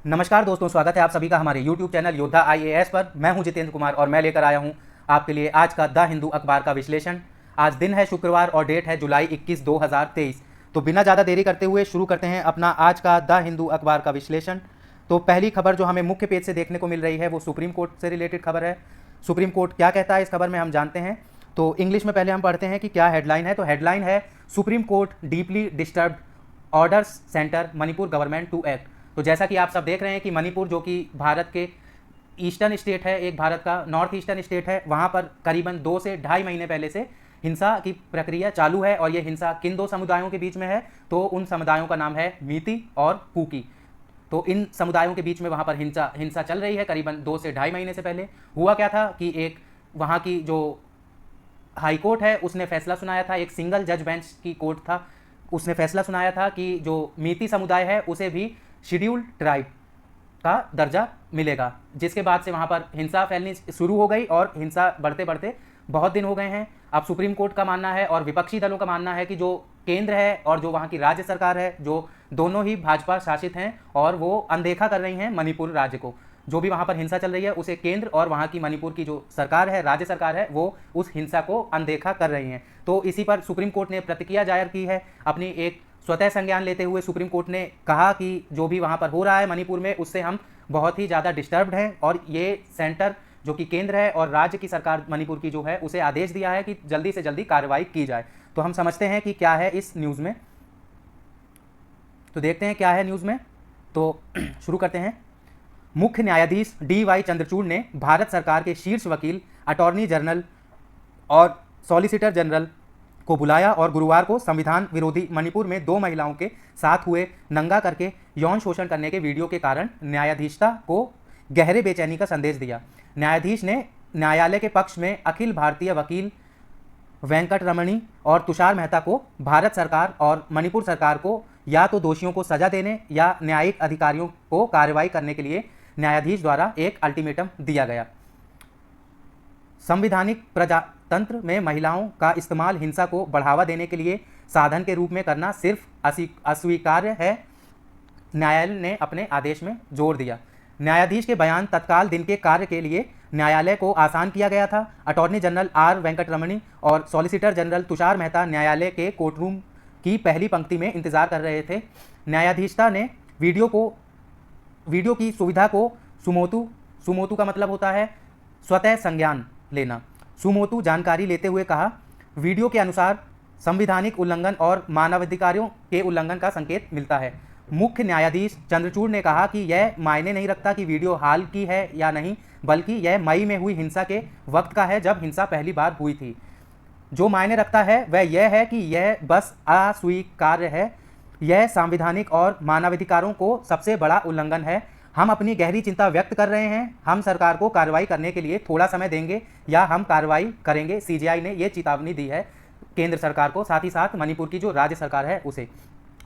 नमस्कार दोस्तों, स्वागत है आप सभी का हमारे YouTube चैनल योद्धा IAS पर। मैं हूं जितेंद्र कुमार और मैं लेकर आया हूं आपके लिए आज का द हिंदू अखबार का विश्लेषण। आज दिन है शुक्रवार और डेट है जुलाई 21, 2023। तो बिना ज़्यादा देरी करते हुए शुरू करते हैं अपना आज का द हिंदू अखबार का विश्लेषण। तो पहली खबर जो हमें मुख्य पेज से देखने को मिल रही है वो सुप्रीम कोर्ट से रिलेटेड खबर है। सुप्रीम कोर्ट क्या कहता है इस खबर में हम जानते हैं। तो इंग्लिश में पहले हम पढ़ते हैं कि क्या हेडलाइन है। तो हेडलाइन है Supreme Court deeply disturbed orders centre Manipur government to act. तो जैसा कि आप सब देख रहे हैं कि मणिपुर जो कि भारत के ईस्टर्न स्टेट है, एक भारत का नॉर्थ ईस्टर्न स्टेट है, वहाँ पर करीबन 2 से ढाई महीने पहले से हिंसा की प्रक्रिया चालू है। और ये हिंसा किन दो समुदायों के बीच में है, तो उन समुदायों का नाम है मीती और कुकी। तो इन समुदायों के बीच में वहाँ पर हिंसा चल रही है करीबन 2 से ढाई महीने से पहले। हुआ क्या था कि एक वहाँ की जो हाई कोर्ट है उसने फैसला सुनाया था, एक सिंगल जज बेंच की कोर्ट था, उसने फैसला सुनाया था कि जो मीती समुदाय है उसे भी शेड्यूल्ड ट्राइब का दर्जा मिलेगा, जिसके बाद से वहाँ पर हिंसा फैलनी शुरू हो गई और हिंसा बढ़ते बढ़ते बहुत दिन हो गए हैं। अब सुप्रीम कोर्ट का मानना है और विपक्षी दलों का मानना है कि जो केंद्र है और जो वहाँ की राज्य सरकार है, जो दोनों ही भाजपा शासित हैं और वो अनदेखा कर रही हैं मणिपुर राज्य को। जो भी वहाँ पर हिंसा चल रही है उसे केंद्र और वहाँ की मणिपुर की जो सरकार है, राज्य सरकार है, वो उस हिंसा को अनदेखा कर रही हैं। तो इसी पर सुप्रीम कोर्ट ने प्रतिक्रिया जाहिर की है। अपनी एक स्वतः संज्ञान लेते हुए सुप्रीम कोर्ट ने कहा कि जो भी वहाँ पर हो रहा है मणिपुर में उससे हम बहुत ही ज़्यादा डिस्टर्ब्ड हैं और ये सेंटर जो कि केंद्र है और राज्य की सरकार मणिपुर की जो है उसे आदेश दिया है कि जल्दी से जल्दी कार्रवाई की जाए। तो हम समझते हैं कि क्या है इस न्यूज़ में। तो देखते हैं क्या है न्यूज़ में। तो शुरू करते हैं। मुख्य न्यायाधीश DY चंद्रचूड़ ने भारत सरकार के शीर्ष वकील, अटॉर्नी जनरल और सॉलिसिटर जनरल को बुलाया और गुरुवार को संविधान विरोधी मणिपुर में 2 महिलाओं के साथ हुए नंगा करके यौन शोषण करने के वीडियो के कारण न्यायाधीशता को गहरे बेचैनी का संदेश दिया। न्यायाधीश ने न्यायालय के पक्ष में अखिल भारतीय वकील वेंकट रमणी और तुषार मेहता को भारत सरकार और मणिपुर सरकार को या तो दोषियों को सजा देने या न्यायिक अधिकारियों को कार्रवाई करने के लिए न्यायाधीश द्वारा एक अल्टीमेटम दिया गया। संवैधानिक प्रजातंत्र में महिलाओं का इस्तेमाल हिंसा को बढ़ावा देने के लिए साधन के रूप में करना सिर्फ अस्वीकार्य है, न्यायालय ने अपने आदेश में जोर दिया। न्यायाधीश के बयान तत्काल दिन के कार्य के लिए न्यायालय को आसान किया गया था। अटॉर्नी जनरल R वेंकट रमणी और सॉलिसिटर जनरल तुषार मेहता न्यायालय के कोर्टरूम की पहली पंक्ति में इंतजार कर रहे थे। न्यायाधीशता ने वीडियो की सुविधा को सुमोतु का मतलब होता है स्वतः संज्ञान लेना। सुमोतु जानकारी लेते हुए कहा, वीडियो के अनुसार संवैधानिक उल्लंघन और मानवाधिकारों के उल्लंघन का संकेत मिलता है। मुख्य न्यायाधीश चंद्रचूड़ ने कहा कि यह मायने नहीं रखता कि वीडियो हाल की है या नहीं, बल्कि यह मई में हुई हिंसा के वक्त का है जब हिंसा पहली बार हुई थी। जो मायने रखता है वह यह है कि यह बस अस्वीकार्य है। यह संवैधानिक और मानवाधिकारों को सबसे बड़ा उल्लंघन है। हम अपनी गहरी चिंता व्यक्त कर रहे हैं। हम सरकार को कार्रवाई करने के लिए थोड़ा समय देंगे या हम कार्रवाई करेंगे। CJI ने यह चेतावनी दी है केंद्र सरकार को, साथ ही साथ मणिपुर की जो राज्य सरकार है उसे।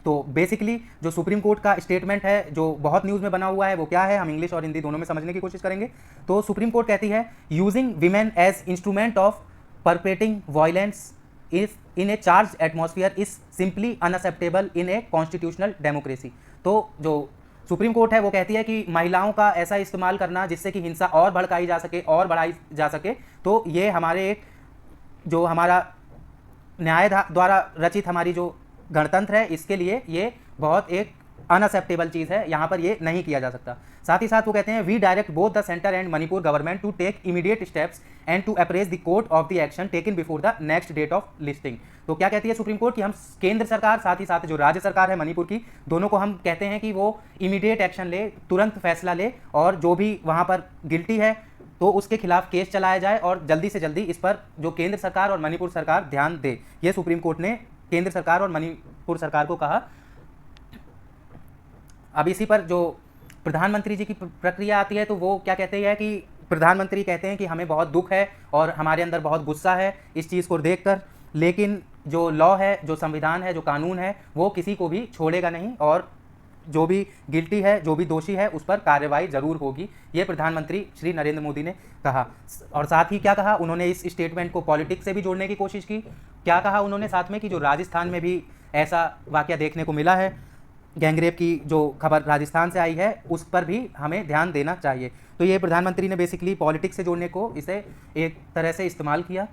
तो बेसिकली जो सुप्रीम कोर्ट का स्टेटमेंट है जो बहुत न्यूज़ में बना हुआ है वो क्या है, हम इंग्लिश और हिंदी दोनों में समझने की कोशिश करेंगे। तो सुप्रीम कोर्ट कहती है, using women as instrument of perpetrating violence in a charge atmosphere is simply unacceptable in a constitutional democracy. तो जो सुप्रीम कोर्ट है वो कहती है कि महिलाओं का ऐसा इस्तेमाल करना जिससे कि हिंसा और भड़काई जा सके और बढ़ाई जा सके, तो ये हमारे एक जो हमारा न्याय द्वारा रचित हमारी जो गणतंत्र है इसके लिए ये बहुत एक अनएक्सेप्टेबल चीज़ है, यहाँ पर ये नहीं किया जा सकता। साथ ही साथ वो कहते हैं, we direct both the centre and Manipur government to take immediate steps and to apprise the court of the action taken before the next date of listing. तो क्या कहती है सुप्रीम कोर्ट कि हम केंद्र सरकार साथ ही साथ जो राज्य सरकार है मणिपुर की, दोनों को हम कहते हैं कि वो इमीडिएट एक्शन ले, तुरंत फैसला ले और जो भी वहाँ पर गिल्टी है तो उसके खिलाफ केस चलाया जाए और जल्दी से जल्दी इस पर जो केंद्र सरकार और मणिपुर सरकार ध्यान दे। ये सुप्रीम कोर्ट ने केंद्र सरकार और मणिपुर सरकार को कहा। अब इसी पर जो प्रधानमंत्री जी की प्रक्रिया आती है तो वो क्या कहते हैं कि प्रधानमंत्री कहते हैं कि हमें बहुत दुख है और हमारे अंदर बहुत गुस्सा है इस चीज़ को देखकर, लेकिन जो लॉ है, जो संविधान है, जो कानून है, वो किसी को भी छोड़ेगा नहीं और जो भी गिल्टी है, जो भी दोषी है, उस पर कार्रवाई जरूर होगी। ये प्रधानमंत्री श्री नरेंद्र मोदी ने कहा। और साथ ही क्या कहा उन्होंने, इस स्टेटमेंट को पॉलिटिक्स से भी जोड़ने की कोशिश की। क्या कहा उन्होंने साथ में कि जो राजस्थान में भी ऐसा वाकया देखने को मिला है गैंगरेप की जो खबर राजस्थान से आई है उस पर भी हमें ध्यान देना चाहिए। तो ये प्रधानमंत्री ने बेसिकली पॉलिटिक्स से जोड़ने को इसे एक तरह से इस्तेमाल किया।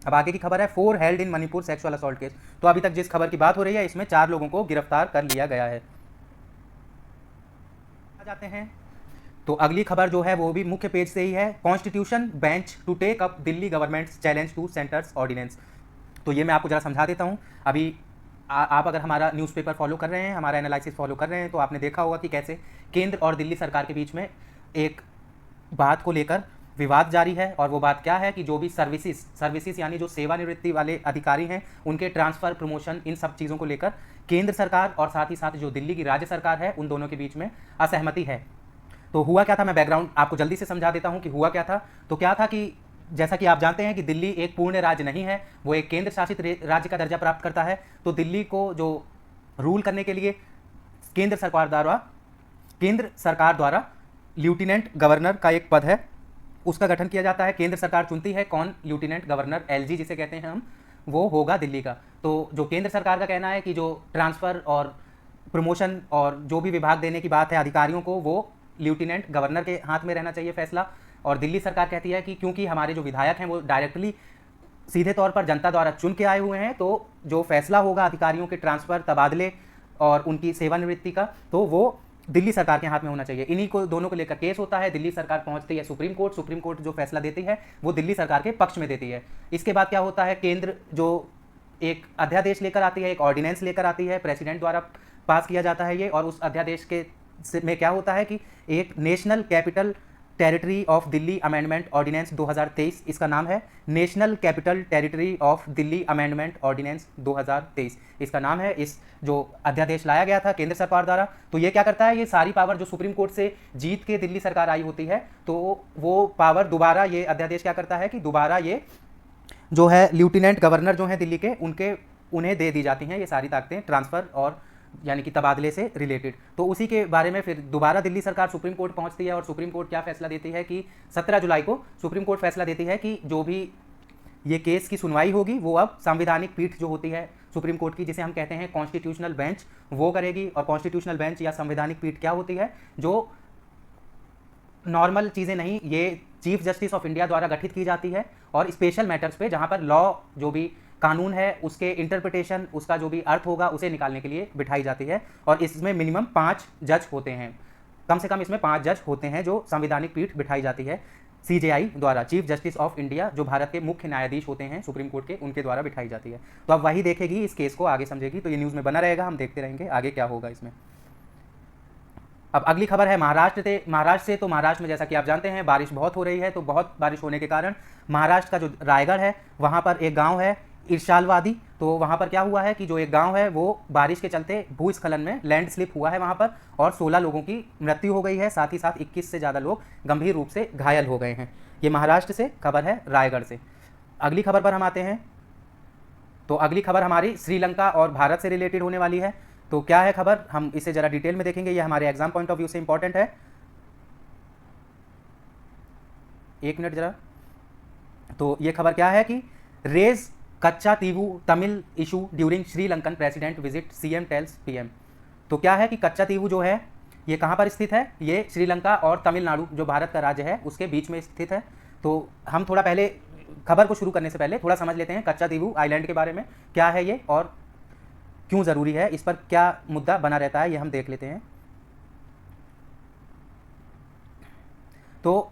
अब आगे की खबर है 4 held in Manipur sexual assault case. तो अभी तक जिस खबर की बात हो रही है इसमें 4 लोगों को गिरफ्तार कर लिया गया है। आ जाते हैं तो अगली खबर जो है वो भी मुख्य पेज से ही है, constitution bench to take up Delhi government challenge to centre's ordinance. तो ये मैं आपको जरा समझा देता हूँ। अभी आप अगर हमारा न्यूज़पेपर फॉलो कर रहे हैं, हमारा एनालिसिस फॉलो कर रहे हैं, तो आपने देखा होगा कि कैसे केंद्र और दिल्ली सरकार के बीच में एक बात को लेकर विवाद जारी है। और वो बात क्या है कि जो भी सर्विसेज यानी जो सेवानिवृत्ति वाले अधिकारी हैं उनके ट्रांसफ़र, प्रमोशन, इन सब चीज़ों को लेकर केंद्र सरकार और साथ ही साथ जो दिल्ली की राज्य सरकार है उन दोनों के बीच में असहमति है। तो हुआ क्या था, मैं बैकग्राउंड आपको जल्दी से समझा देता हूँ कि हुआ क्या था। तो क्या था कि जैसा कि आप जानते हैं कि दिल्ली एक पूर्ण राज्य नहीं है, वो एक केंद्र शासित राज्य का दर्जा प्राप्त करता है। तो दिल्ली को जो रूल करने के लिए केंद्र सरकार द्वारा लेफ्टिनेंट गवर्नर का एक पद है, उसका गठन किया जाता है। केंद्र सरकार चुनती है कौन लेफ्टिनेंट गवर्नर, एलजी जिसे कहते हैं हम, वो होगा दिल्ली का। तो जो केंद्र सरकार का कहना है कि जो ट्रांसफ़र और प्रमोशन और जो भी विभाग देने की बात है अधिकारियों को, वो लेफ्टिनेंट गवर्नर के हाथ में रहना चाहिए फैसला। और दिल्ली सरकार कहती है कि क्योंकि हमारे जो विधायक हैं वो डायरेक्टली सीधे तौर पर जनता द्वारा चुन के आए हुए हैं, तो जो फैसला होगा अधिकारियों के ट्रांसफ़र, तबादले और उनकी सेवानिवृत्ति का, तो वो दिल्ली सरकार के हाथ में होना चाहिए। इन्हीं को दोनों को लेकर केस होता है, दिल्ली सरकार पहुंचती है सुप्रीम कोर्ट जो फैसला देती है वो दिल्ली सरकार के पक्ष में देती है। इसके बाद क्या होता है, केंद्र जो एक अध्यादेश लेकर आती है, एक ऑर्डिनेंस लेकर आती है, प्रेसिडेंट द्वारा पास किया जाता है ये। और उस अध्यादेश के में क्या होता है कि एक national capital territory of Delhi amendment ordinance 2023, इसका नाम है national capital territory of Delhi amendment ordinance 2023, इसका नाम है। इस जो अध्यादेश लाया गया था केंद्र सरकार द्वारा, तो ये क्या करता है, ये सारी पावर जो सुप्रीम कोर्ट से जीत के दिल्ली सरकार आई होती है, तो वो पावर दोबारा, ये अध्यादेश क्या करता है कि दोबारा ये जो है लेफ्टिनेंट गवर्नर जो हैं दिल्ली के, उन्हें दे दी जाती हैं ये सारी ताकतें, ट्रांसफ़र और यानी कि तबादले से रिलेटेड। तो उसी के बारे में फिर दोबारा दिल्ली सरकार सुप्रीम कोर्ट पहुंचती है और सुप्रीम कोर्ट क्या फैसला देती है कि 17 जुलाई को सुप्रीम कोर्ट फैसला देती है कि जो भी ये केस की सुनवाई होगी वो अब संवैधानिक पीठ जो होती है सुप्रीम कोर्ट की, जिसे हम कहते हैं कॉन्स्टिट्यूशनल बेंच, वो करेगी। और कॉन्स्टिट्यूशनल बेंच या संवैधानिक पीठ क्या होती है, जो नॉर्मल चीज़ें नहीं, ये चीफ जस्टिस ऑफ इंडिया द्वारा गठित की जाती है और स्पेशल मैटर्स पे, जहाँ पर लॉ जो भी कानून है उसके इंटरप्रिटेशन, उसका जो भी अर्थ होगा उसे निकालने के लिए बिठाई जाती है। और इसमें मिनिमम 5 जज होते हैं, कम से कम इसमें 5 जज होते हैं जो संवैधानिक पीठ बिठाई जाती है सीजेआई द्वारा, चीफ जस्टिस ऑफ इंडिया, जो भारत के मुख्य न्यायाधीश होते हैं सुप्रीम कोर्ट के, उनके द्वारा बिठाई जाती है। तो अब वही देखेगी इस केस को, आगे समझेगी। तो ये न्यूज़ में बना रहेगा, हम देखते रहेंगे आगे क्या होगा इसमें। अब अगली खबर है महाराष्ट्र से। तो महाराष्ट्र में जैसा कि आप जानते हैं बारिश बहुत हो रही है, तो बहुत बारिश होने के कारण महाराष्ट्र का जो रायगढ़ है वहाँ पर एक गाँव है इर्शालवादी। तो वहाँ पर क्या हुआ है कि जो एक गांव है वो बारिश के चलते भूस्खलन में लैंड स्लिप हुआ है वहाँ पर, और 16 लोगों की मृत्यु हो गई है, साथ ही साथ 21 से ज़्यादा लोग गंभीर रूप से घायल हो गए हैं। ये महाराष्ट्र से खबर है, रायगढ़ से। अगली खबर पर हम आते हैं। तो अगली खबर हमारी श्रीलंका और भारत से रिलेटेड होने वाली है। तो क्या है खबर, हम इसे ज़रा डिटेल में देखेंगे, ये हमारे एग्जाम पॉइंट ऑफ व्यू से इंपॉर्टेंट है। एक मिनट ज़रा। तो ये खबर क्या है कि raise Katchatheevu Tamil issue during Sri Lankan president visit, CM tells PM. तो क्या है कि कच्चातीवू जो है ये कहाँ पर स्थित है, ये श्रीलंका और तमिलनाडु जो भारत का राज्य है उसके बीच में स्थित है। तो हम थोड़ा पहले खबर को शुरू करने से पहले थोड़ा समझ लेते हैं कच्चातीवू आइलैंड के बारे में, क्या है ये और क्यों ज़रूरी है, इस पर क्या मुद्दा बना रहता है, ये हम देख लेते हैं। तो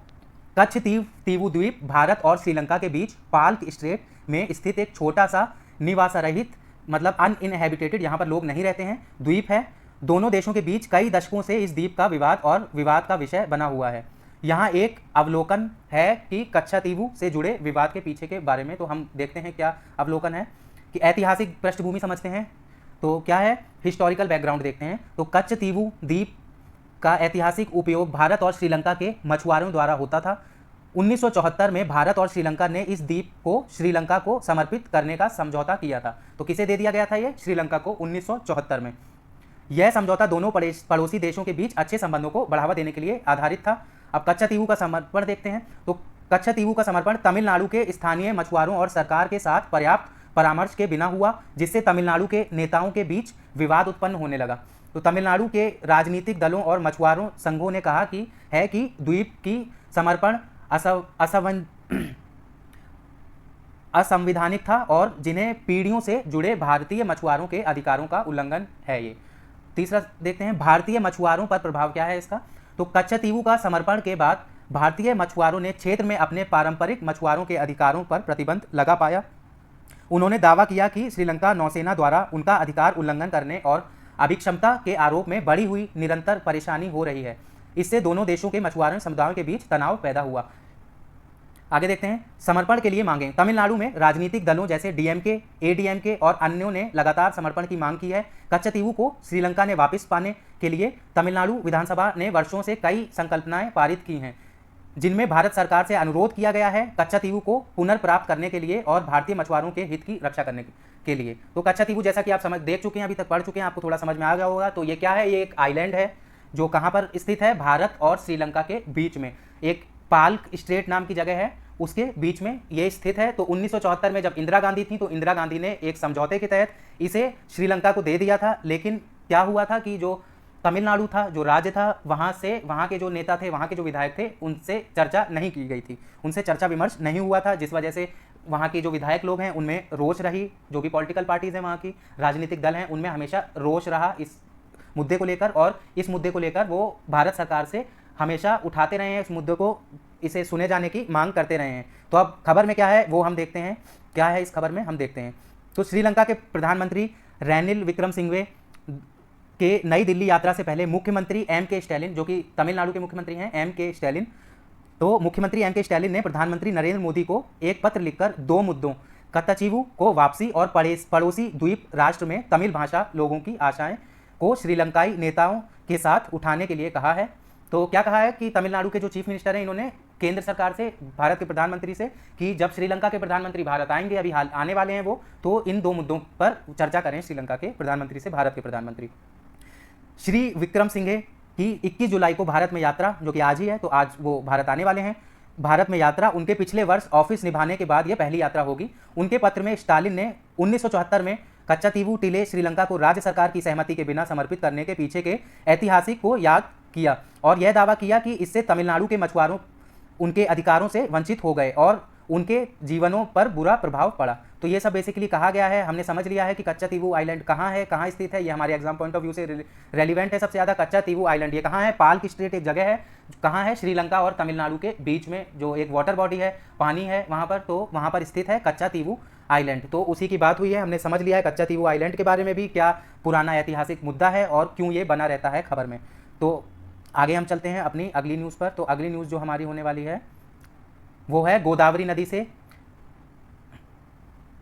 कच्छ तीवू द्वीप भारत और श्रीलंका के बीच पाल्क स्ट्रेट में स्थित एक छोटा सा निवासरहित, मतलब अनइनहेबिटेटेड, यहाँ पर लोग नहीं रहते हैं, द्वीप है। दोनों देशों के बीच कई दशकों से इस द्वीप का विवाद का विषय बना हुआ है। यहाँ एक अवलोकन है कि कच्चातीवू से जुड़े विवाद के पीछे के बारे में। तो हम देखते हैं क्या अवलोकन है, कि ऐतिहासिक पृष्ठभूमि समझते हैं। तो क्या है, हिस्टोरिकल बैकग्राउंड देखते हैं। तो कच्चातीवू द्वीप का ऐतिहासिक उपयोग भारत और श्रीलंका के मछुआरों द्वारा होता था। 1974 में भारत और श्रीलंका ने इस द्वीप को श्रीलंका को समर्पित करने का समझौता किया था। तो किसे दे दिया गया था ये, श्रीलंका को 1974 में। यह समझौता दोनों पड़ोसी देशों के बीच अच्छे संबंधों को बढ़ावा देने के लिए आधारित था। अब कच्चातीवू का समर्पण देखते हैं। तो कच्चातीवू का समर्पण तमिलनाडु के स्थानीय मछुआरों और सरकार के साथ पर्याप्त परामर्श के बिना हुआ, जिससे तमिलनाडु के नेताओं के बीच विवाद उत्पन्न होने लगा। तो तमिलनाडु के राजनीतिक दलों और मछुआरों संघों ने कहा कि द्वीप की समर्पण असंवैधानिक था और जिन्हें पीढ़ियों से जुड़े भारतीय मछुआरों के अधिकारों का उल्लंघन है ये। तीसरा देखते हैं, भारतीय मछुआरों पर प्रभाव क्या है इसका। तो कच्छतीवु का समर्पण के बाद भारतीय मछुआरों ने क्षेत्र में अपने पारंपरिक मछुआरों के अधिकारों पर प्रतिबंध लगा पाया। उन्होंने दावा किया कि श्रीलंका नौसेना द्वारा उनका अधिकार उल्लंघन करने और अभिक्षमता के आरोप में बढ़ी हुई निरंतर परेशानी हो रही है। इससे दोनों देशों के मछुआरों समुदायों के बीच तनाव पैदा हुआ। आगे देखते हैं, समर्पण के लिए मांगे। तमिलनाडु में राजनीतिक दलों जैसे डीएमके, एडीएमके और अन्यों ने लगातार समर्पण की मांग की है। कच्छतीवु को श्रीलंका ने वापस पाने के लिए तमिलनाडु विधानसभा ने वर्षों से कई संकल्पनाएं पारित की हैं, जिनमें भारत सरकार से अनुरोध किया गया है कच्छतीवु को पुनर्प्राप्त करने के लिए और भारतीय मछुआरों के हित की रक्षा करने के लिए। तो कच्छतीवु जैसा कि आप समझ देख चुके हैं, अभी तक पढ़ चुके हैं, आपको थोड़ा समझ में आ गया होगा। तो ये क्या है, ये एक आइलैंड है जो कहाँ पर स्थित है, भारत और श्रीलंका के बीच में एक पाल्क स्ट्रेट नाम की जगह है, उसके बीच में ये स्थित है। तो 1974 में जब इंदिरा गांधी थी तो इंदिरा गांधी ने एक समझौते के तहत इसे श्रीलंका को दे दिया था। लेकिन क्या हुआ था कि जो तमिलनाडु था, जो राज्य था, वहाँ के जो नेता थे, वहाँ के जो विधायक थे, उनसे चर्चा नहीं की गई थी, उनसे चर्चा विमर्श नहीं हुआ था, जिस वजह से वहाँ के जो विधायक लोग हैं उनमें रोष रही। जो भी पॉलिटिकल पार्टीज हैं, वहाँ की राजनीतिक दल हैं, उनमें हमेशा रोष रहा इस मुद्दे को लेकर, और इस मुद्दे को लेकर वो भारत सरकार से हमेशा उठाते रहे हैं, इस मुद्दे को, इसे सुने जाने की मांग करते रहे हैं। तो अब खबर में क्या है वो हम देखते हैं, क्या है इस खबर में हम देखते हैं। तो श्रीलंका के प्रधानमंत्री रेनिल विक्रमसिंघे के नई दिल्ली यात्रा से पहले मुख्यमंत्री एम.के. स्टैलिन, जो कि तमिलनाडु के मुख्यमंत्री हैं, एम.के. स्टैलिन, तो मुख्यमंत्री एम.के. स्टैलिन ने प्रधानमंत्री नरेंद्र मोदी को एक पत्र लिखकर दो मुद्दों, कच्छतीवु को वापसी और पड़ोसी द्वीप राष्ट्र में तमिल भाषा लोगों की आशाएं को श्रीलंकाई नेताओं के साथ उठाने के लिए कहा है। तो क्या कहा है कि तमिलनाडु के जो चीफ मिनिस्टर हैं, इन्होंने केंद्र सरकार से, भारत के प्रधानमंत्री से, कि जब श्रीलंका के प्रधानमंत्री भारत आएंगे, अभी हाल आने वाले हैं वो, तो इन दो मुद्दों पर चर्चा करें श्रीलंका के प्रधानमंत्री से, भारत के प्रधानमंत्री। श्री विक्रमसिंघे की 21 जुलाई को भारत में यात्रा, जो कि आज ही है, तो आज वो भारत आने वाले हैं। भारत में यात्रा उनके पिछले वर्ष ऑफिस निभाने के बाद ये पहली यात्रा होगी। उनके पत्र में स्टालिन ने 1974 में कच्छतीवु टीले श्रीलंका को राज्य सरकार की सहमति के बिना समर्पित करने के पीछे के ऐतिहासिक को याद किया और यह दावा किया कि इससे तमिलनाडु के मछुआरों उनके अधिकारों से वंचित हो गए और उनके जीवनों पर बुरा प्रभाव पड़ा। तो ये सब बेसिकली कहा गया है। हमने समझ लिया है कि कच्छतीवु आइलैंड कहाँ है, कहाँ स्थित है, ये हमारे एग्जाम पॉइंट ऑफ व्यू से रेलिवेंट है सबसे ज़्यादा। कच्छतीवु आइलैंड ये कहाँ है, पाल्क स्ट्रेट एक जगह है, कहाँ है, श्रीलंका और तमिलनाडु के बीच में जो एक वाटर बॉडी है, पानी है वहाँ पर, तो वहाँ पर स्थित है कच्छतीवु आइलैंड। तो उसी की बात हुई है, हमने समझ लिया है कच्छतीवु आइलैंड के बारे में भी क्या पुराना ऐतिहासिक मुद्दा है और क्यों ये बना रहता है खबर में। तो आगे हम चलते हैं अपनी अगली न्यूज़ पर। तो अगली न्यूज़ जो हमारी होने वाली है वो है गोदावरी नदी से।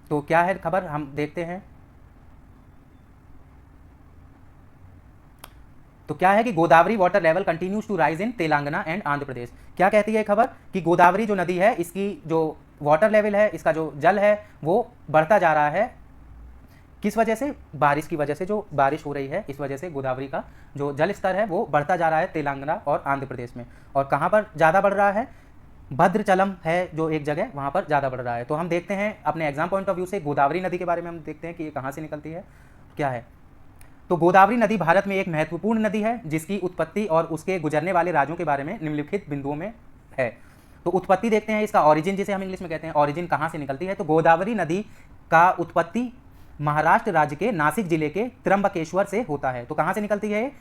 तो क्या है खबर, हम देखते हैं। तो क्या है कि Godavari water level continues to rise in Telangana and Andhra Pradesh. क्या कहती है खबर कि गोदावरी जो नदी है, इसकी जो वाटर लेवल है, इसका जो जल है वो बढ़ता जा रहा है। किस वजह से? बारिश की वजह से, जो बारिश हो रही है इस वजह से गोदावरी का जो जल स्तर है वो बढ़ता जा रहा है तेलंगाना और आंध्र प्रदेश में। और कहाँ पर ज़्यादा बढ़ रहा है? भद्रचलम है जो एक जगह, वहाँ पर ज़्यादा बढ़ रहा है। तो हम देखते हैं अपने एग्जाम पॉइंट ऑफ व्यू से गोदावरी नदी के बारे में, हम देखते हैं कि ये कहाँ से निकलती है, क्या है। तो गोदावरी नदी भारत में एक महत्वपूर्ण नदी है जिसकी उत्पत्ति और उसके गुजरने वाले राज्यों के बारे में निम्नलिखित बिंदुओं में है। तो उत्पत्ति देखते हैं, इसका ऑरिजिन जिसे हम इंग्लिश में कहते हैं, ऑरिजिन कहाँ से निकलती है। तो गोदावरी नदी का उत्पत्ति महाराष्ट्र राज्य के नासिक जिले के त्र्यंबकेश्वर से होता है। तो कहाँ से निकलती है?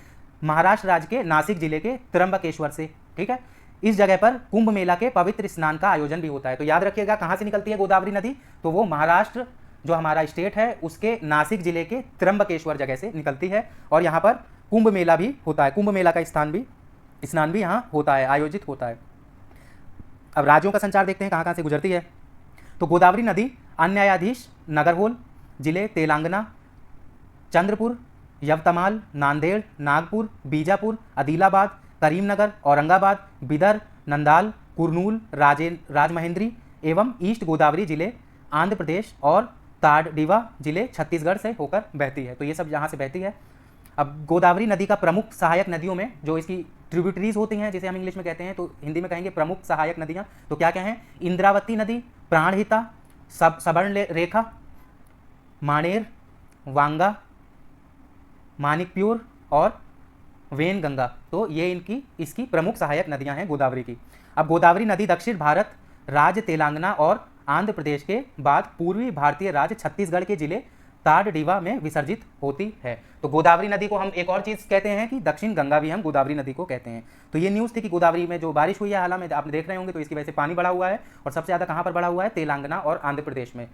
महाराष्ट्र राज्य के नासिक जिले के त्र्यंबकेश्वर से, ठीक है। इस जगह पर कुंभ मेला के पवित्र स्नान का आयोजन भी होता है। तो याद रखिएगा कहाँ से निकलती है गोदावरी नदी, तो वो महाराष्ट्र जो हमारा स्टेट है उसके नासिक जिले के त्र्यंबकेश्वर जगह से निकलती है। और यहाँ पर कुंभ मेला भी होता है, कुंभ मेला का स्नान भी यहाँ होता है, आयोजित होता है। अब राज्यों का संचार देखते हैं कहाँ कहाँ से गुजरती है। तो गोदावरी नदी अन्यायाधीश नगरहोल जिले तेलंगाना, चंद्रपुर, यवतमाल, नांदेड़, नागपुर, बीजापुर, आदिलाबाद, करीमनगर, औरंगाबाद, बिदर, नंदाल, कुरनूल, राजमहेंद्री एवं ईस्ट गोदावरी जिले आंध्र प्रदेश और ताडडीवा जिले छत्तीसगढ़ से होकर बहती है। तो ये सब यहाँ से बहती है। अब गोदावरी नदी का प्रमुख सहायक नदियों में जो इसकी ट्रिब्यूटरीज होती हैं, जिसे हम इंग्लिश में कहते हैं, तो हिंदी में कहेंगे प्रमुख सहायक नदियाँ, तो क्या क्या हैं? इंद्रावती नदी, प्राणहिता, सवर्ण रेखा, माणेर, वांगा, मानिकप्योर, और वेनगंगा। तो ये इसकी प्रमुख सहायक नदियां हैं गोदावरी की। अब गोदावरी नदी दक्षिण भारत राज्य तेलंगाना और आंध्र प्रदेश के बाद पूर्वी भारतीय राज्य छत्तीसगढ़ के जिले ताडडीवा में विसर्जित होती है। तो गोदावरी नदी को हम एक और चीज़ कहते हैं कि दक्षिण गंगा भी हम गोदावरी नदी को कहते हैं। तो ये न्यूज़ थी कि गोदावरी में जो बारिश हुई है हाल में आप देख रहे होंगे, तो इसकी वजह से पानी बढ़ा हुआ है और सबसे ज़्यादा कहाँ पर बढ़ा हुआ है, तेलंगाना और आंध्र प्रदेश में।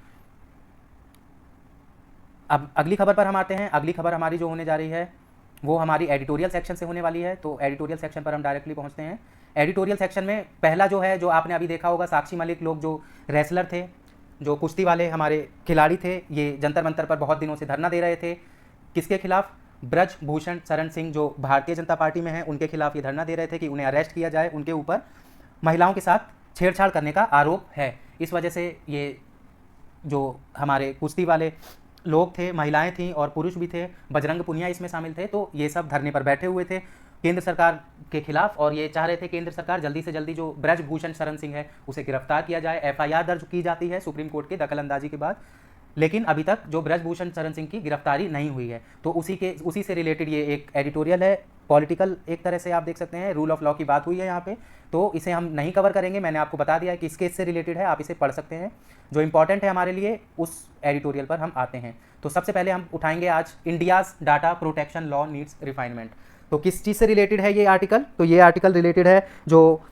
अब अगली खबर पर हम आते हैं। अगली खबर हमारी जो होने जा रही है वो हमारी एडिटोरियल सेक्शन से होने वाली है। तो एडिटोरियल सेक्शन पर हम डायरेक्टली पहुंचते हैं। एडिटोरियल सेक्शन में पहला जो है, जो आपने अभी देखा होगा, साक्षी मलिक लोग जो रेसलर थे, जो कुश्ती वाले हमारे खिलाड़ी थे, ये जंतर मंतर पर बहुत दिनों से धरना दे रहे थे। किसके खिलाफ? ब्रजभूषण शरण सिंह जो भारतीय जनता पार्टी में हैं, उनके खिलाफ ये धरना दे रहे थे कि उन्हें अरेस्ट किया जाए, उनके ऊपर महिलाओं के साथ छेड़छाड़ करने का आरोप है। इस वजह से ये जो हमारे कुश्ती वाले लोग थे, महिलाएं थीं और पुरुष भी थे, बजरंग पुनिया इसमें शामिल थे, तो ये सब धरने पर बैठे हुए थे केंद्र सरकार के खिलाफ और ये चाह रहे थे केंद्र सरकार जल्दी से जल्दी जो ब्रजभूषण शरण सिंह है उसे गिरफ्तार किया जाए। एफआईआर दर्ज की जाती है सुप्रीम कोर्ट के दखलंदाजी के बाद, लेकिन अभी तक जो ब्रजभूषण शरण सिंह की गिरफ्तारी नहीं हुई है। तो उसी से रिलेटेड ये एक एडिटोरियल है, पॉलिटिकल एक तरह से आप देख सकते हैं, रूल ऑफ लॉ की बात हुई है यहाँ पे, तो इसे हम नहीं कवर करेंगे। मैंने आपको बता दिया है कि इस केस से रिलेटेड है, आप इसे पढ़ सकते हैं। जो इंपॉर्टेंट है हमारे लिए उस एडिटोरियल पर हम आते हैं। तो सबसे पहले हम उठाएंगे आज India's data protection law needs refinement. तो किस चीज़ से रिलेटेड है ये आर्टिकल? तो ये आर्टिकल रिलेटेड है जो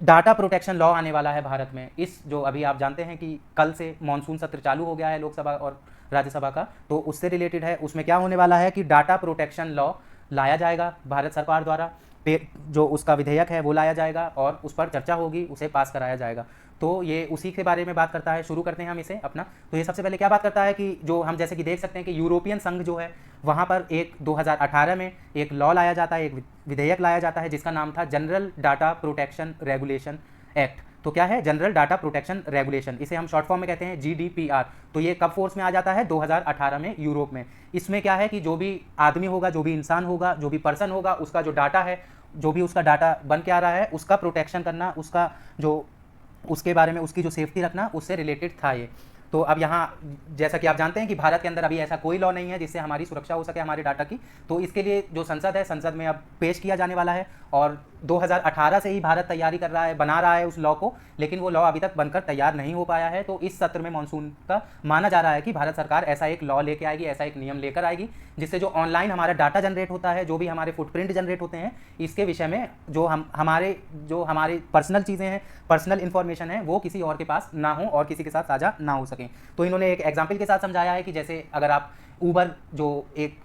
डाटा प्रोटेक्शन लॉ आने वाला है भारत में। इस जो अभी आप जानते हैं कि कल से मानसून सत्र चालू हो गया है लोकसभा और राज्यसभा का, तो उससे रिलेटेड है। उसमें क्या होने वाला है कि डाटा प्रोटेक्शन लॉ लाया जाएगा भारत सरकार द्वारा, जो उसका विधेयक है वो लाया जाएगा और उस पर चर्चा होगी, उसे पास कराया जाएगा। तो ये उसी के बारे में बात करता है। शुरू करते हैं हम इसे अपना। तो ये सबसे पहले क्या बात करता है कि जो हम जैसे कि देख सकते हैं कि यूरोपियन संघ जो है वहाँ पर एक 2018 में एक लॉ लाया जाता है, एक विधेयक लाया जाता है जिसका नाम था general data protection regulation act. तो क्या है? जनरल डाटा प्रोटेक्शन रेगुलेशन, इसे हम शॉर्ट फॉर्म में कहते हैं GDPR। तो ये कब फोर्स में आ जाता है? 2018 में यूरोप में। इसमें क्या है कि जो भी आदमी होगा, जो भी इंसान होगा, जो भी पर्सन होगा, उसका जो डाटा है, जो भी उसका डाटा बन के आ रहा है, उसका प्रोटेक्शन करना, उसका जो उसके बारे में उसकी जो सेफ्टी रखना, उससे रिलेटेड था ये। तो अब यहाँ जैसा कि आप जानते हैं कि भारत के अंदर अभी ऐसा कोई लॉ नहीं है जिससे हमारी सुरक्षा हो सके हमारे डाटा की। तो इसके लिए जो संसद है, संसद में अब पेश किया जाने वाला है और 2018 से ही भारत तैयारी कर रहा है, बना रहा है उस लॉ को, लेकिन वो लॉ अभी तक बनकर तैयार नहीं हो पाया है। तो इस सत्र में मानसून का माना जा रहा है कि भारत सरकार ऐसा एक लॉ लेके आएगी, ऐसा एक नियम लेकर आएगी जिससे जो ऑनलाइन हमारा डाटा जनरेट होता है, जो भी हमारे फुटप्रिंट जनरेट होते हैं, इसके विषय में जो हमारे पर्सनल चीज़ें हैं, पर्सनल इन्फॉर्मेशन है, वो किसी और के पास ना हो और किसी के साथ साझा ना हो सकें। तो इन्होंने एक एग्जाम्पल के साथ समझाया है कि जैसे अगर आप ऊबर जो एक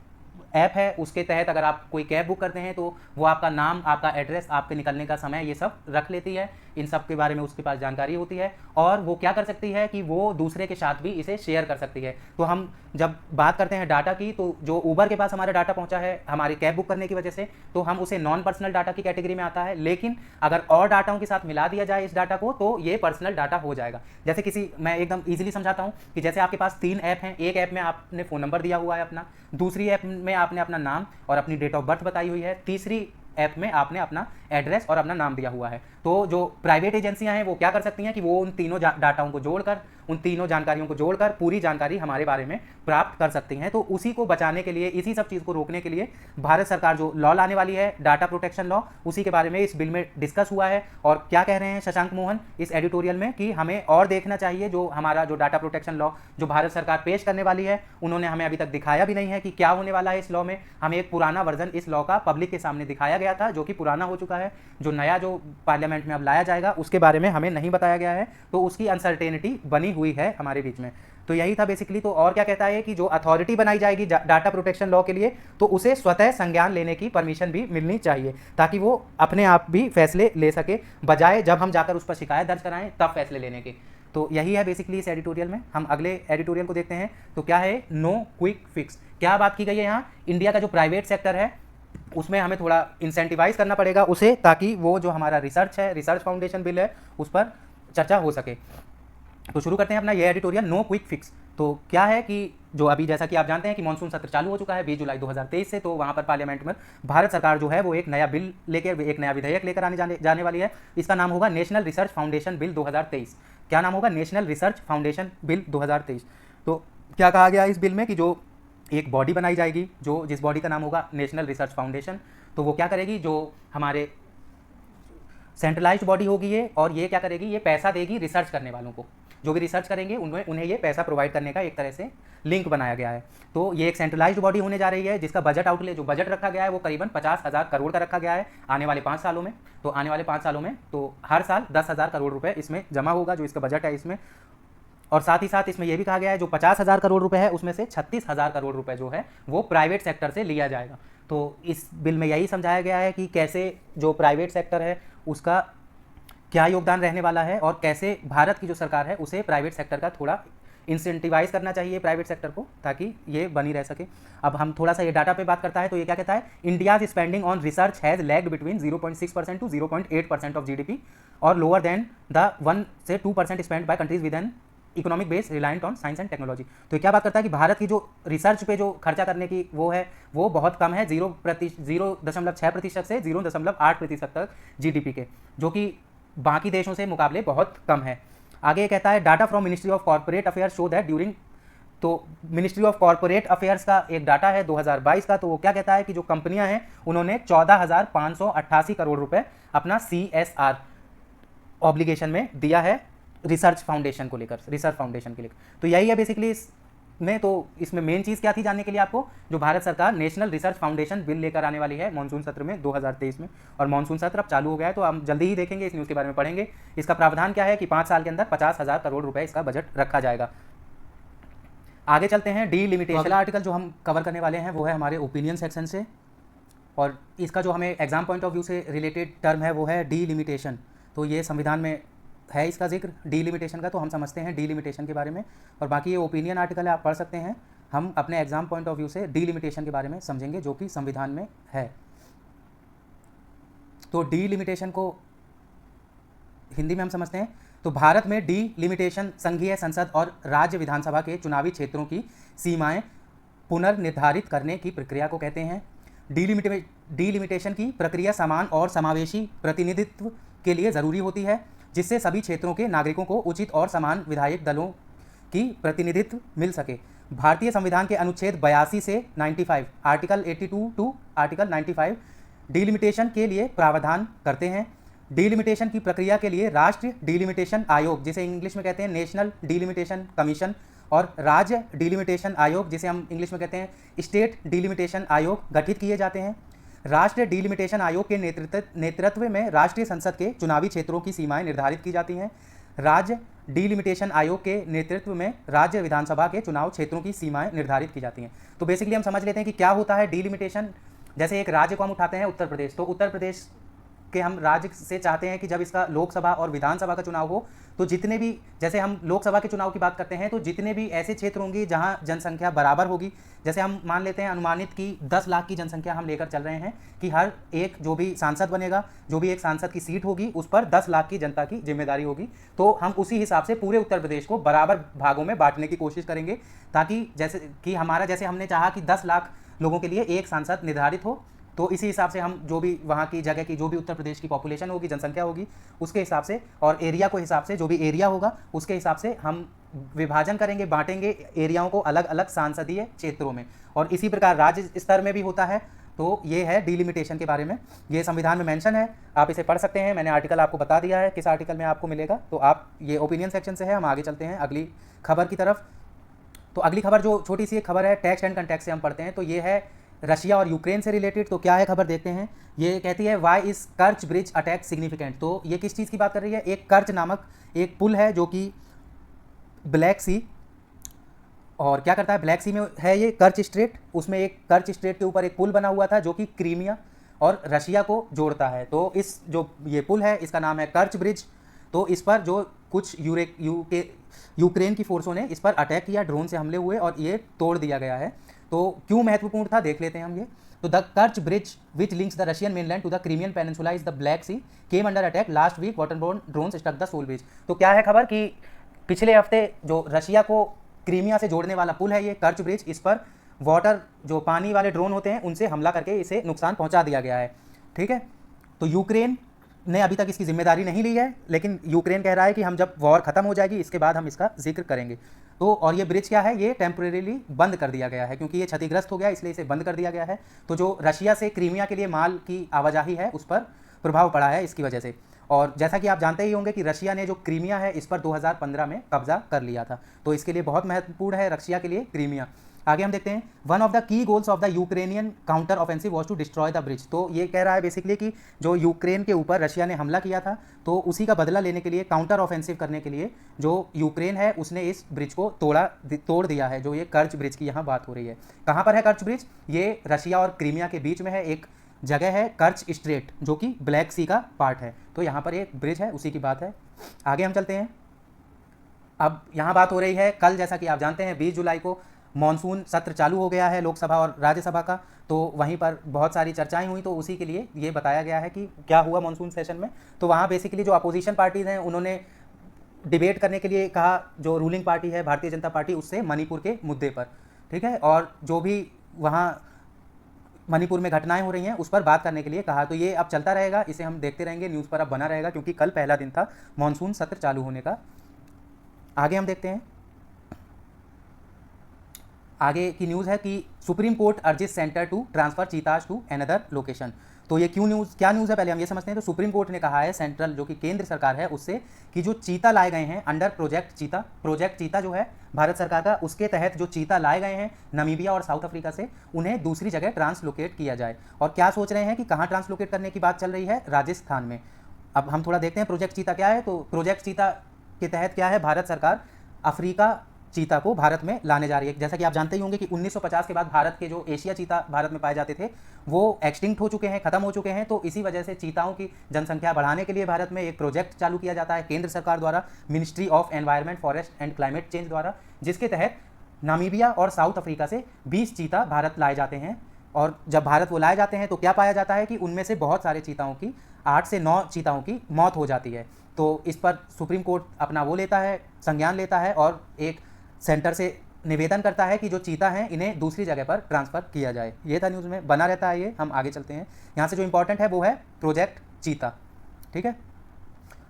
ऐप है उसके तहत अगर आप कोई कैब बुक करते हैं तो वो आपका नाम, आपका एड्रेस, आपके निकलने का समय, ये सब रख लेती है। इन सब के बारे में उसके पास जानकारी होती है और वो क्या कर सकती है कि वो दूसरे के साथ भी इसे शेयर कर सकती है। तो हम जब बात करते हैं डाटा की, तो जो ऊबर के पास हमारा डाटा पहुंचा है हमारी कैब बुक करने की वजह से, तो हम उसे नॉन पर्सनल डाटा की कैटेगरी में आता है। लेकिन अगर और डाटाओं के साथ मिला दिया जाए इस डाटा को तो ये पर्सनल डाटा हो जाएगा। जैसे मैं एकदम ईजिली समझाता हूँ कि जैसे आपके पास 3 ऐप हैं, एक ऐप में आपने फ़ोन नंबर दिया हुआ है अपना, दूसरी ऐप में आपने अपना नाम और अपनी डेट ऑफ बर्थ बताई हुई है, तीसरी ऐप में आपने अपना एड्रेस और अपना नाम दिया हुआ है। तो जो प्राइवेट एजेंसियां हैं वो क्या कर सकती हैं कि वो उन तीनों डाटाओं को जोड़कर, उन तीनों जानकारियों को जोड़कर पूरी जानकारी हमारे बारे में प्राप्त कर सकती हैं। तो उसी को बचाने के लिए, इसी सब चीज़ को रोकने के लिए भारत सरकार जो लॉ लाने वाली है, डाटा प्रोटेक्शन लॉ, उसी के बारे में इस बिल में डिस्कस हुआ है। और क्या कह रहे हैं शशांक मोहन इस एडिटोरियल में कि हमें और देखना चाहिए जो हमारा जो डाटा प्रोटेक्शन लॉ जो भारत सरकार पेश करने वाली है, उन्होंने हमें अभी तक दिखाया भी नहीं है कि क्या होने वाला है इस लॉ में। हमें एक पुराना वर्जन इस लॉ का पब्लिक के सामने दिखाया गया था जो कि पुराना हो चुका है। जो नया जो पार्लियामेंट में अब लाया जाएगा उसके बारे में हमें नहीं बताया गया है, तो उसकी अनसर्टेनिटी बनी हुई है हमारे बीच में। तो यही था बेसिकली। तो और क्या कहता है कि जो अथॉरिटी बनाई जाएगी डाटा प्रोटेक्शन लॉ के लिए, तो उसे स्वतः संज्ञान लेने की परमिशन भी मिलनी चाहिए ताकि वो अपने आप भी फैसले ले सके, बजाय जब हम जाकर उस पर शिकायत दर्ज कराएं तब फैसले लेने के। तो यही है बेसिकली इस एडिटोरियल में। हम अगले एडिटोरियल को देखते हैं। तो क्या है? No quick fix. क्या बात की गई है यहाँ? इंडिया का जो प्राइवेट सेक्टर है उसमें हमें थोड़ा इंसेंटिवाइज करना पड़ेगा उसे, ताकि वो जो हमारा रिसर्च है, रिसर्च फाउंडेशन बिल है, उस पर चर्चा हो सके। तो शुरू करते हैं अपना ये एडिटोरियल, नो क्विक फिक्स। तो क्या है कि जो अभी जैसा कि आप जानते हैं कि मानसून सत्र चालू हो चुका है 20 जुलाई 2023 से, तो वहाँ पर पार्लियामेंट में भारत सरकार जो है वो एक नया बिल लेकर, एक नया विधेयक लेकर जाने वाली है। इसका नाम होगा नेशनल रिसर्च फाउंडेशन बिल 2023। क्या नाम होगा? National research foundation bill 2023। तो क्या कहा गया इस बिल में कि जो एक बॉडी बनाई जाएगी जिस बॉडी का नाम होगा नेशनल रिसर्च फाउंडेशन। तो वो क्या करेगी, जो हमारे सेंट्रलाइज्ड बॉडी होगी ये, और ये क्या करेगी, ये पैसा देगी रिसर्च करने वालों को, जो भी रिसर्च करेंगे उन्हें ये पैसा प्रोवाइड करने का एक तरह से लिंक बनाया गया है। तो ये एक सेंट्रलाइज्ड बॉडी होने जा रही है जिसका बजट आउटले, जो बजट रखा गया है वो करीबन 50,000 करोड़ का रखा गया है आने वाले 5 सालों में। तो आने वाले 5 सालों में तो हर साल 10,000 करोड़ रुपए इसमें जमा होगा, जो इसका बजट है इसमें। और साथ ही साथ इसमें यह भी कहा गया है जो 50,000 करोड़ रुपए है उसमें से 36,000 करोड़ रुपए जो है वो प्राइवेट सेक्टर से लिया जाएगा। तो इस बिल में यही समझाया गया है कि कैसे जो प्राइवेट सेक्टर है उसका क्या योगदान रहने वाला है, और कैसे भारत की जो सरकार है उसे प्राइवेट सेक्टर का थोड़ा इंसेंटिवाइज करना चाहिए प्राइवेट सेक्टर को, ताकि ये बनी रह सके। अब हम थोड़ा सा ये डाटा पे बात करता है तो ये क्या कहता है, India's spending on research has lagged between 0.6% to 0.8% of GDP और लोअर देन द 1 से 2% spend by countries with an economic base reliant on science and technology. तो क्या बात करता है कि भारत की जो रिसर्च पे जो खर्चा करने की वो है वो बहुत कम है, 0.6% से 0.8% तक जीडीपी के, जो कि बाकी देशों से मुकाबले बहुत कम है। आगे कहता है data from ministry of corporate affairs show that during, तो मिनिस्ट्री ऑफ कॉर्पोरेट अफेयर्स का एक डाटा है 2022 का। तो वो क्या कहता है कि जो कंपनियां हैं उन्होंने 14,588 करोड़ रुपए अपना CSR ऑब्लिगेशन में दिया है रिसर्च फाउंडेशन को लेकर, रिसर्च फाउंडेशन के लेकर। तो यही है बेसिकली इसमें। तो इसमें मेन चीज़ क्या थी जानने के लिए आपको, जो भारत सरकार नेशनल रिसर्च फाउंडेशन बिल लेकर आने वाली है मानसून सत्र में 2023 में, और मानसून सत्र अब चालू हो गया है तो हम जल्दी ही देखेंगे, इस न्यूज़ के बारे में पढ़ेंगे। इसका प्रावधान क्या है कि 5 साल के अंदर 50,000 करोड़ रुपए इसका बजट रखा जाएगा। आगे चलते हैं डीलिमिटेशन। अगला आर्टिकल जो हम कवर करने वाले हैं वो है हमारे ओपिनियन सेक्शन से, और इसका जो हमें एग्जाम पॉइंट ऑफ व्यू से रिलेटेड टर्म है वो है डीलिमिटेशन। तो ये संविधान में है इसका जिक्र डीलिमिटेशन का, तो हम समझते हैं डीलिमिटेशन के बारे में, और बाकी ये ओपिनियन आर्टिकल है आप पढ़ सकते हैं। हम अपने एग्जाम पॉइंट ऑफ व्यू से डीलिमिटेशन के बारे में समझेंगे जो कि संविधान में है। तो डीलिमिटेशन को हिंदी में हम समझते हैं तो भारत में डीलिमिटेशन संघीय संसद और राज्य विधानसभा के चुनावी क्षेत्रों की सीमाएं पुनर्निर्धारित करने की प्रक्रिया को कहते हैं। डीलिमिटेशन की प्रक्रिया समान और समावेशी प्रतिनिधित्व के लिए ज़रूरी होती है, जिससे सभी क्षेत्रों के नागरिकों को उचित और समान विधायक दलों की प्रतिनिधित्व मिल सके। भारतीय संविधान के अनुच्छेद 82 से 95, आर्टिकल 82 टू आर्टिकल 95 डीलिमिटेशन के लिए प्रावधान करते हैं। डीलिमिटेशन की प्रक्रिया के लिए राष्ट्रीय डीलिमिटेशन आयोग, जिसे इंग्लिश में कहते हैं नेशनल डीलिमिटेशन कमीशन, और राज्य डीलिमिटेशन आयोग, जिसे हम इंग्लिश में कहते हैं स्टेट डीलिमिटेशन आयोग, गठित किए जाते हैं। राष्ट्रीय डीलिमिटेशन आयोग के नेतृत्व में राष्ट्रीय संसद के चुनावी क्षेत्रों की सीमाएं निर्धारित की जाती हैं। राज्य डीलिमिटेशन आयोग के नेतृत्व में राज्य विधानसभा के चुनाव क्षेत्रों की सीमाएं निर्धारित की जाती हैं। तो बेसिकली हम समझ लेते हैं कि क्या होता है डीलिमिटेशन। जैसे एक राज्य को हम उठाते हैं उत्तर प्रदेश, तो उत्तर प्रदेश के हम राज्य से चाहते हैं कि जब इसका लोकसभा और विधानसभा का चुनाव हो तो जितने भी, जैसे हम लोकसभा के चुनाव की बात करते हैं तो जितने भी ऐसे क्षेत्र होंगे जहां जनसंख्या बराबर होगी, जैसे हम मान लेते हैं अनुमानित कि 10 लाख की जनसंख्या हम लेकर चल रहे हैं कि हर एक जो भी सांसद बनेगा, जो भी एक सांसद की सीट होगी उस पर 10 लाख की जनता की जिम्मेदारी होगी। तो हम उसी हिसाब से पूरे उत्तर प्रदेश को बराबर भागों में बांटने की कोशिश करेंगे, ताकि जैसे कि हमारा, जैसे हमने चाहा कि 10 लाख लोगों के लिए एक सांसद निर्धारित हो, तो इसी हिसाब से हम जो भी वहाँ की जगह की जो भी उत्तर प्रदेश की पॉपुलेशन होगी, जनसंख्या होगी, उसके हिसाब से और एरिया को हिसाब से, जो भी एरिया होगा उसके हिसाब से हम विभाजन करेंगे, बांटेंगे एरियाओं को अलग अलग सांसदीय क्षेत्रों में। और इसी प्रकार राज्य स्तर में भी होता है। तो ये है डीलिमिटेशन के बारे में, ये संविधान में मेंशन है, आप इसे पढ़ सकते हैं। मैंने आर्टिकल आपको बता दिया है किस आर्टिकल में आपको मिलेगा, तो आप ये ओपिनियन सेक्शन से है। हम आगे चलते हैं अगली खबर की तरफ। तो अगली खबर जो छोटी सी एक खबर है टेक्स्ट एंड कंटेक्स्ट से हम पढ़ते हैं, तो ये है रशिया और यूक्रेन से रिलेटेड। तो क्या है खबर, देखते हैं। ये कहती है why is Kerch bridge attack significant. तो ये किस चीज़ की बात कर रही है, एक कर्च नामक एक पुल है जो कि ब्लैक सी, और क्या करता है ब्लैक सी में है ये कर्च स्ट्रेट, उसमें एक कर्च स्ट्रेट के ऊपर एक पुल बना हुआ था जो कि क्रीमिया और रशिया को जोड़ता है। तो इस जो ये पुल है इसका नाम है कर्च ब्रिज। तो इस पर जो कुछ यूक्रेन की फोर्सों ने इस पर अटैक किया, ड्रोन से हमले हुए और ये तोड़ दिया गया है। तो क्यों महत्वपूर्ण था देख लेते हैं हम ये। तो the Kerch bridge which links the Russian mainland to the Crimean peninsula is the Black Sea came under attack last week waterborne drones struck the sole bridge. तो क्या है खबर कि पिछले हफ्ते जो रशिया को क्रीमिया से जोड़ने वाला पुल है ये कर्च ब्रिज, इस पर वाटर जो पानी वाले ड्रोन होते हैं उनसे हमला करके इसे नुकसान पहुंचा दिया गया है। ठीक है, तो यूक्रेन ने अभी तक इसकी जिम्मेदारी नहीं ली है, लेकिन यूक्रेन कह रहा है कि हम जब वॉर खत्म हो जाएगी इसके बाद हम इसका जिक्र करेंगे। तो और ये ब्रिज क्या है, ये टेम्परेरीली बंद कर दिया गया है क्योंकि ये क्षतिग्रस्त हो गया, इसलिए इसे बंद कर दिया गया है। तो जो रशिया से क्रीमिया के लिए माल की आवाजाही है उस पर प्रभाव पड़ा है इसकी वजह से। और जैसा कि आप जानते ही होंगे कि रशिया ने जो क्रीमिया है इस पर 2015 में कब्जा कर लिया था, तो इसके लिए बहुत महत्वपूर्ण है रशिया के लिए क्रीमिया। आगे हम देखते हैं, one of the key goals of the Ukrainian counter offensive was to destroy the bridge. तो ये कह रहा है बेसिकली कि जो यूक्रेन के ऊपर रशिया ने हमला किया था, तो उसी का बदला लेने के लिए, काउंटर ऑफेंसिव करने के लिए जो यूक्रेन है उसने इस ब्रिज को तोड़ दिया है। जो ये कर्च ब्रिज की यहाँ बात हो रही है, कहाँ पर है कर्च ब्रिज, ये रशिया और क्रीमिया के बीच में है, एक जगह है कर्च स्ट्रेट जो कि ब्लैक सी का पार्ट है, तो यहाँ पर एक ब्रिज है, उसी की बात है। आगे हम चलते हैं, अब यहाँ बात हो रही है कल, जैसा कि आप जानते हैं 20 जुलाई को मॉनसून सत्र चालू हो गया है लोकसभा और राज्यसभा का, तो वहीं पर बहुत सारी चर्चाएं हुई, तो उसी के लिए ये बताया गया है कि क्या हुआ मॉनसून सेशन में। तो वहाँ बेसिकली जो अपोजिशन पार्टीज़ हैं उन्होंने डिबेट करने के लिए कहा, जो रूलिंग पार्टी है भारतीय जनता पार्टी, उससे मणिपुर के मुद्दे पर, ठीक है, और जो भी वहाँ मणिपुर में घटनाएं हो रही हैं उस पर बात करने के लिए कहा। तो ये अब चलता रहेगा, इसे हम देखते रहेंगे, न्यूज़ पर अब बना रहेगा क्योंकि कल पहला दिन था मॉनसून सत्र चालू होने का। आगे हम देखते हैं, आगे की न्यूज़ है कि Supreme Court urges centre to transfer cheetahs to another location. तो ये क्या न्यूज़ है, पहले हम ये समझते हैं। तो सुप्रीम कोर्ट ने कहा है सेंट्रल, जो कि केंद्र सरकार है, उससे कि जो चीता लाए गए हैं अंडर प्रोजेक्ट चीता जो है भारत सरकार का, उसके तहत जो चीता लाए गए हैं नामीबिया और साउथ अफ्रीका से, उन्हें दूसरी जगह ट्रांसलोकेट किया जाए। और क्या सोच रहे हैं कि कहाँ ट्रांसलोकेट करने की बात चल रही है, राजस्थान में। अब हम थोड़ा देखते हैं प्रोजेक्ट चीता क्या है। तो प्रोजेक्ट चीता के तहत क्या है, भारत सरकार अफ्रीका चीता को भारत में लाने जा रही है। जैसा कि आप जानते ही होंगे कि 1950 के बाद भारत के जो एशिया चीता भारत में पाए जाते थे वो एक्सटिंक्ट हो चुके हैं, खत्म हो चुके हैं। तो इसी वजह से चीताओं की जनसंख्या बढ़ाने के लिए भारत में एक प्रोजेक्ट चालू किया जाता है केंद्र सरकार द्वारा, ministry of environment, forest and climate change द्वारा, जिसके तहत नामीबिया और साउथ अफ्रीका से 20 चीता भारत लाए जाते हैं। और जब भारत वो लाए जाते हैं तो क्या पाया जाता है कि उनमें से बहुत सारे चीताओं की, 8 से 9 चीताओं की मौत हो जाती है। तो इस पर सुप्रीम कोर्ट अपना वो लेता है, संज्ञान लेता है और एक सेंटर से निवेदन करता है कि जो चीता हैं इन्हें दूसरी जगह पर ट्रांसफ़र किया जाए। ये था न्यूज़ में बना रहता है ये। हम आगे चलते हैं, यहाँ से जो इंपॉर्टेंट है वो है प्रोजेक्ट चीता, ठीक है।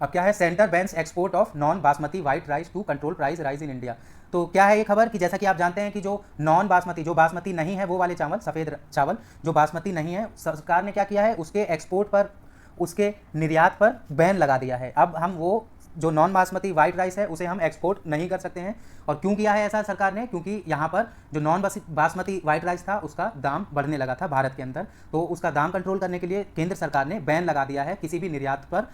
अब क्या है, centre bans export of non basmati white rice to control price rise in India. तो क्या है ये खबर कि जैसा कि आप जानते हैं कि जो नॉन बासमती, जो बासमती नहीं है वो वाले चावल, सफ़ेद चावल जो बासमती नहीं है, सरकार ने क्या किया है, उसके एक्सपोर्ट पर, उसके निर्यात पर बैन लगा दिया है। अब हम वो जो नॉन बासमती वाइट राइस है उसे हम एक्सपोर्ट नहीं कर सकते हैं। और क्यों किया है ऐसा सरकार ने, क्योंकि यहाँ पर जो नॉन बासमती वाइट राइस था उसका दाम बढ़ने लगा था भारत के अंदर, तो उसका दाम कंट्रोल करने के लिए केंद्र सरकार ने बैन लगा दिया है किसी भी निर्यात पर